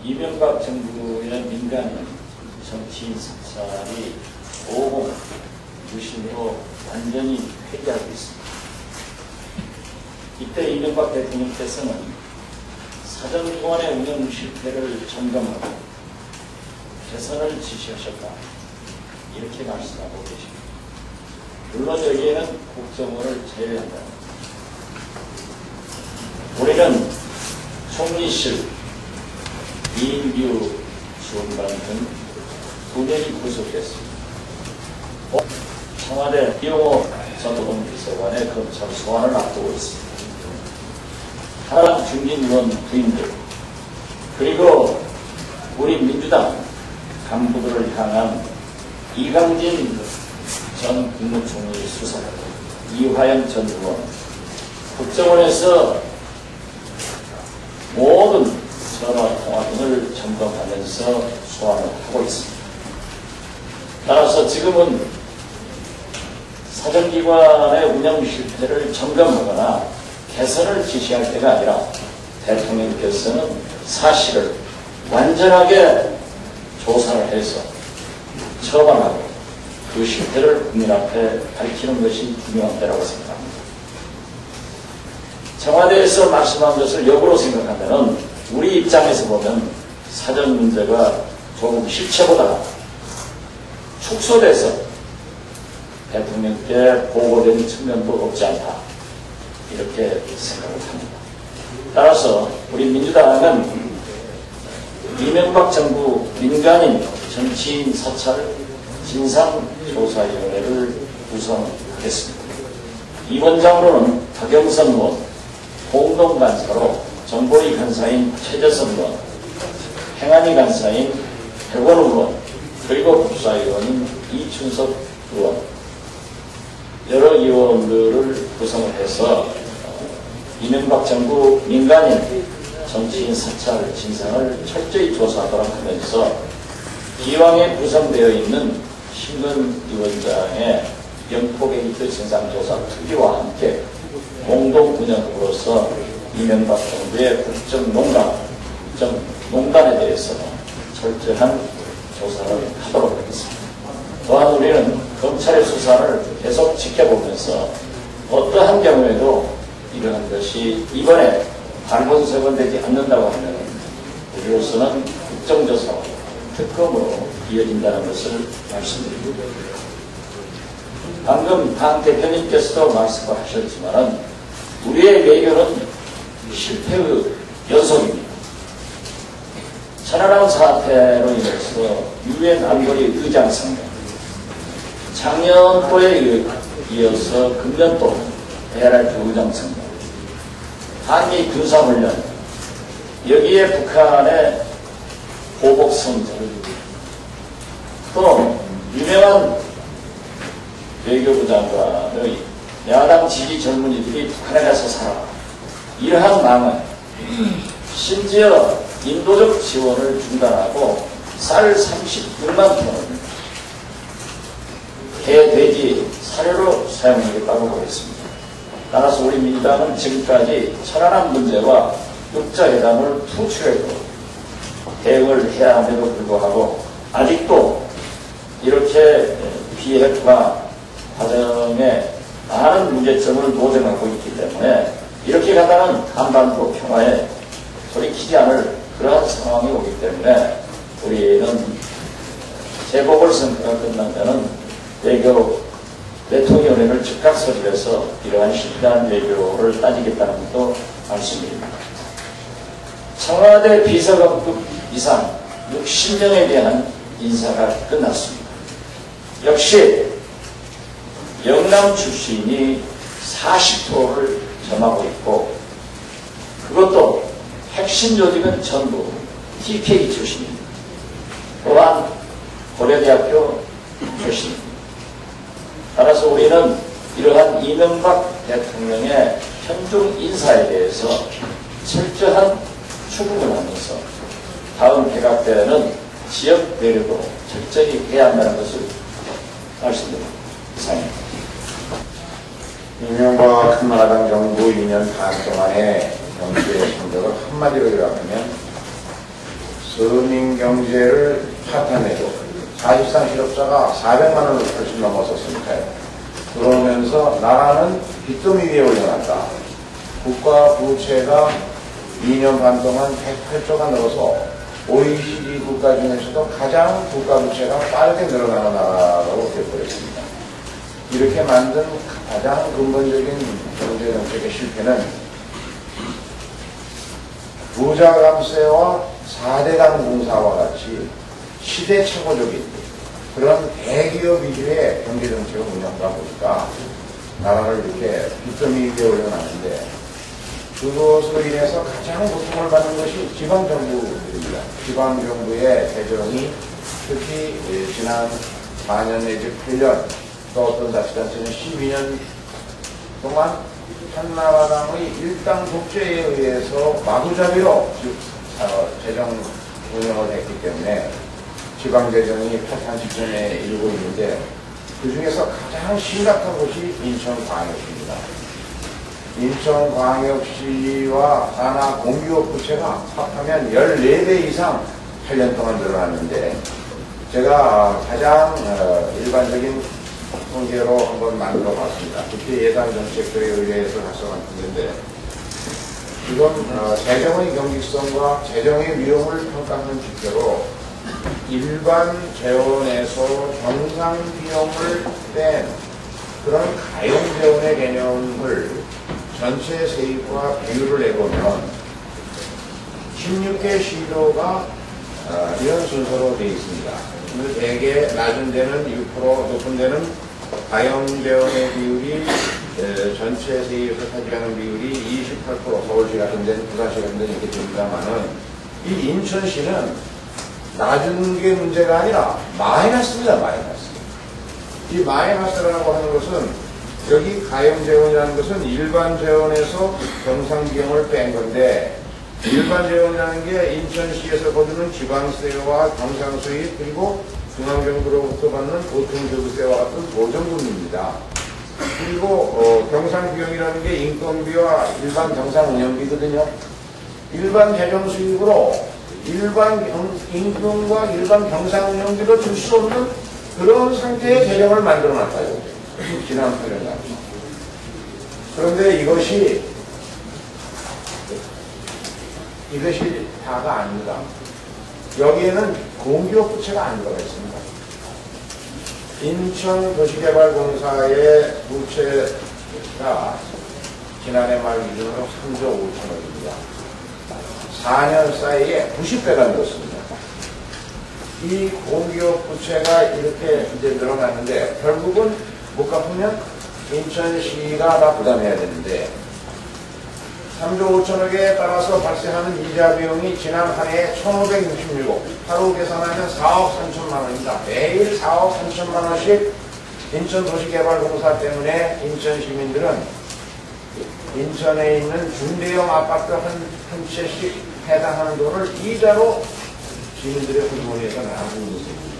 이명박 정부의 민간인 정치인 사찰이 보복 유신으로 완전히 폐기하고 있습니다. 이때 이명박 대통령께서는 사정기관의 운영 실패를 점검하고 개선을 지시하셨다, 이렇게 말씀하고 계십니다. 물론 여기에는 국정원을 제외한다. 우리는 총리실, 이인규 주원관 등 2명이 구속됐습니다. 청와대 이용호 전 노동비서관의 검찰 소환을 앞두고 있습니다. 하나람 중진 의원 부인들, 그리고 우리 민주당 간부들을 향한 이강진 전 국무총리 수사, 이화영 전 의원, 국정원에서 모든 전화통화 등을 점검하면서 소환을 하고 있습니다. 따라서 지금은 사정기관의 운영 실패를 점검하거나 개선을 지시할 때가 아니라 대통령께서는 사실을 완전하게 조사를 해서 처벌하고 그 실패를 국민 앞에 밝히는 것이 중요한 때라고 생각합니다. 청와대에서 말씀한 것을 역으로 생각하면 우리 입장에서 보면 사정 문제가 조금 실체보다 축소돼서 대통령께 보고된 측면도 없지 않다, 이렇게 생각을 합니다. 따라서 우리 민주당은 이명박 정부 민간인 정치인 사찰 진상조사위원회를 구성하겠습니다. 위원장으로는 박영선 의원, 공동간사로 정보위 간사인 최재선 의원, 행안위 간사인 백원우 의원, 그리고 국사위원인 이춘석 의원, 여러 의원들을 구성을 해서 이명박 정부 민간인 정치인 사찰 진상을 철저히 조사하도록 하면서 기왕에 구성되어 있는 신근 위원장의 영포게이트 진상조사 특위와 함께 공동 운영으로서 이명박 정부의 국정농단에 대해서 철저한 조사를 하도록 하겠습니다. 또한 우리는 검찰의 수사를 계속 지켜보면서 어떠한 경우에도 이러한 것이 이번에 반본색원되지 않는다고 하면 우리로서는 국정조사와 특검으로 이어진다는 것을 말씀드립니다. 방금 당 대표님께서도 말씀을 하셨지만 우리의 외교는 실패의 연속입니다. 천안함 사태로 인해서 유엔 안보리 의장 선거, 작년도에 이어서 금년도 베라르트 의장 선거, 한미 군사훈련, 여기에 북한의 보복성절, 또 유명한 외교부 장관의 야당 지지 젊은이들이 북한에 가서 살아라, 이러한 망언, 심지어 인도적 지원을 중단하고 쌀 36만 톤을 개, 돼지 사료로 사용하겠다고 하겠습니다. 따라서 우리 민주당은 지금까지 천안함 문제와 육자회담을 투출해도 대응을 해야 함에도 불구하고 아직도 이렇게 비핵화 과정에 많은 문제점을 노정하고 있기 때문에 이렇게 가다는 한반도 평화에 돌이키지 않을 그러한 상황이 오기 때문에 우리는 재보궐선거가 끝나면은 외교 대통령위원회를 즉각 소집해서 이러한 실패한 외교를 따지겠다는 것도 말씀드립니다. 청와대 비서관급 이상 60명에 대한 인사가 끝났습니다. 역시 영남 출신이 40%를 점하고 있고 그것도 핵심 조직은 전부 TK 출신입니다. 또한 고려대학교 출신입니다. 따라서 우리는 이러한 이명박 대통령의 현중 인사에 대해서 철저한 추궁을 하면서 다음 개각 때에는 지역 배려도 철저히 해야 한다는 것을 말씀드립니다. 이상입니다. 이명박 한나라당 정부 2년 반 동안의 정치의 성적을 한마디로 요약하면 서민경제를 파탄내고 사실상 실업자가 400만 원을 훨씬 넘었었으니까요. 그러면서 나라는 빚더미 위에 올려놨다. 국가 부채가 2년 반 동안 108조가 늘어서 OECD 국가 중에서도 가장 국가 부채가 빠르게 늘어나는 나라라고 되어버렸습니다. 이렇게 만든 가장 근본적인 경제정책의 실패는 부자 감세와 4대강 공사와 같이 시대착오적인 그런 대기업 위주의 경제정책을 운영하다 보니까 나라를 이렇게 빚더미 위에 올려놨는데 그것으로 인해서 가장 고통을 받는 것이 지방정부입니다. 지방정부의 재정이 특히 지난 4년 내지 8년 또 어떤 자치단체는 12년 동안 한나라당의 일당 독재에 의해서 마구잡이로 재정 운영을 했기 때문에 지방재정이 파탄 직전에 이르고 있는데 그 중에서 가장 심각한 곳이 인천광역시입니다. 인천광역시와 산하 공기업 부채가 합하면 14배 이상 8년 동안 늘어났는데 제가 가장 일반적인 통계로 한번 만들어 봤습니다. 국회 예산정책처에 의뢰해서 작성한 통계인데 지금 재정의 경직성과 재정의 위험을 평가하는 지표로 일반 재원에서 정상 비용을 뺀 그런 가용 재원의 개념을 전체 세입과 비율을 내보면 16개 시도가 이런 순서로 되어 있습니다. 대개 낮은 데는 6%, 높은 데는 가용재원의 비율이 전체 세입에서 차지하는 비율이 28%, 서울시 같은 데는 부산시 같은 데는 이렇게 됩니다만은 이 인천시는 낮은 게 문제가 아니라 마이너스입니다. 마이너스. 이 마이너스라고 하는 것은 여기 가용재원이라는 것은 일반 재원에서 정상 비용을 뺀 건데 일반 재원이라는 게 인천시에서 거두는 지방세와 경상수입 그리고 중앙정부로부터 받는 보통교부세와 같은 보정금입니다. 그리고 경상비용이라는 게 인건비와 일반 경상운영비거든요. 일반 재정수입으로 일반 임금과 일반 경상운영비를 줄 수 없는 그런 상태의 재정을 만들어놨다요. 지난 8년간. 그런데 이것이 다가 아닙니다. 여기에는 공기업 부채가 안 들어가 있습니다. 인천도시개발공사의 부채가 지난해 말 기준으로 3조 5천억입니다. 4년 사이에 90배가 늘었습니다. 이 공기업 부채가 이렇게 이제 늘어났는데 결국은 못 갚으면 인천시가 다 부담해야 되는데 3조 5천억에 따라서 발생하는 이자 비용이 지난 한 해에 1,566억, 하루 계산하면 4억 3천만 원입니다. 매일 4억 3천만 원씩 인천도시개발공사 때문에 인천 시민들은 인천에 있는 중대형 아파트 한 채씩 해당하는 돈을 이자로 시민들의 구주머니에서 나가고 있습니다.